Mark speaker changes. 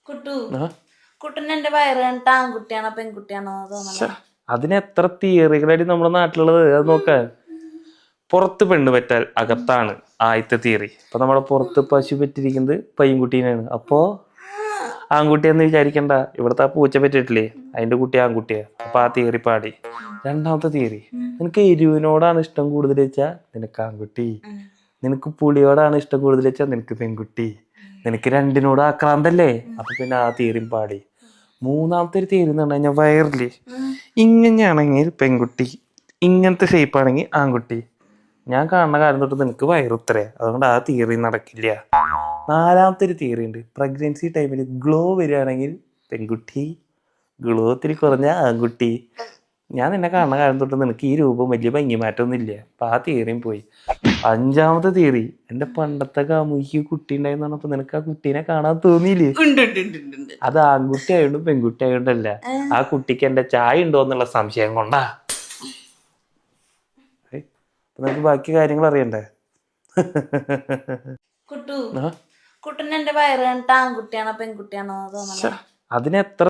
Speaker 1: കുട്ടു കുട്ടന് എന്റെ വയറ് കണ്ടിട്ട് ആൺകുട്ടിയാണോ പെൺകുട്ടിയാണോ തോന്നണേ?
Speaker 2: അതിന് എത്ര തിയറികളായിട്ട് നമ്മുടെ നാട്ടിലുള്ളത്. അത് നോക്കാൻ പുറത്ത് പെണ്ണ് പറ്റാൽ അകത്താണ് ആദ്യത്തെ തിയറി. ഇപ്പൊ നമ്മുടെ പുറത്ത് പശു പറ്റിയിരിക്കുന്നത് പയ്യൻകുട്ടീനാണ്. അപ്പോ ആൺകുട്ടിയെന്ന് വിചാരിക്കണ്ട. ഇവിടുത്തെ ആ പൂച്ച പറ്റിയിട്ടില്ലേ, അതിന്റെ കുട്ടി ആൺകുട്ടിയാ. അപ്പൊ ആ തിയറി പാടി. രണ്ടാമത്തെ തിയറി, നിനക്ക് എരിവിനോടാണ് ഇഷ്ടം കൂടുതൽ വെച്ചാ നിനക്ക് ആൺകുട്ടി, നിനക്ക് പുളിയോടാണ് ഇഷ്ടം കൂടുതൽ വെച്ചാൽ നിനക്ക് പെൺകുട്ടി, നിനക്ക് രണ്ടിനോട് ആക്രാന്തല്ലേ, അപ്പൊ പിന്നെ ആ തിയറിയും പാടി. മൂന്നാമത്തെ ഒരു തിയറി എന്ന് പറഞ്ഞു കഴിഞ്ഞാൽ വയറില് ഇങ്ങനെയാണെങ്കിൽ പെൺകുട്ടി, ഇങ്ങനത്തെ ഷേപ്പ് ആണെങ്കിൽ ആൺകുട്ടി. ഞാൻ കാണുന്ന കാര്യം തൊട്ട് നിനക്ക് വയറുത്തരേ, അതുകൊണ്ട് ആ തിയറി നടക്കില്ല. നാലാമത്തെ ഒരു തിയറി ഉണ്ട്, പ്രഗ്നൻസി ടൈമിൽ ഗ്ലോ വരികയാണെങ്കിൽ പെൺകുട്ടി, ഗ്ലോ ഒത്തിരി കുറഞ്ഞ ആൺകുട്ടി. ഞാൻ നിന്നെ കാണുന്ന കാര്യം തൊട്ട് നിനക്ക് ഈ രൂപം വലിയ ഭംഗി മാറ്റമൊന്നും ഇല്ല, അപ്പൊ ആ തിയറിയും പോയി. അഞ്ചാമത്തെ തിയറി, എന്റെ പണ്ടത്തെ കാമുകിക്ക് കുട്ടി ഉണ്ടായെന്ന് പറഞ്ഞപ്പോ നിനക്ക് ആ കുട്ടീനെ കാണാൻ തോന്നിയില്ലേ? അത് ആൺകുട്ടി ആയതുകൊണ്ടും പെൺകുട്ടി ആയതുകൊണ്ടല്ല, ആ കുട്ടിക്ക് എന്റെ ചായ ഉണ്ടോ എന്നുള്ള സംശയം കൊണ്ടാ. നിനക്ക് ബാക്കി കാര്യങ്ങൾ അറിയണ്ടേ?
Speaker 1: കുട്ടു കുട്ടന് എന്റെ വയറ് കണ്ടിട്ട് ആൺകുട്ടിയാണോ പെൺകുട്ടിയാണോ തോന്നണേ?
Speaker 2: അതിന് എത്ര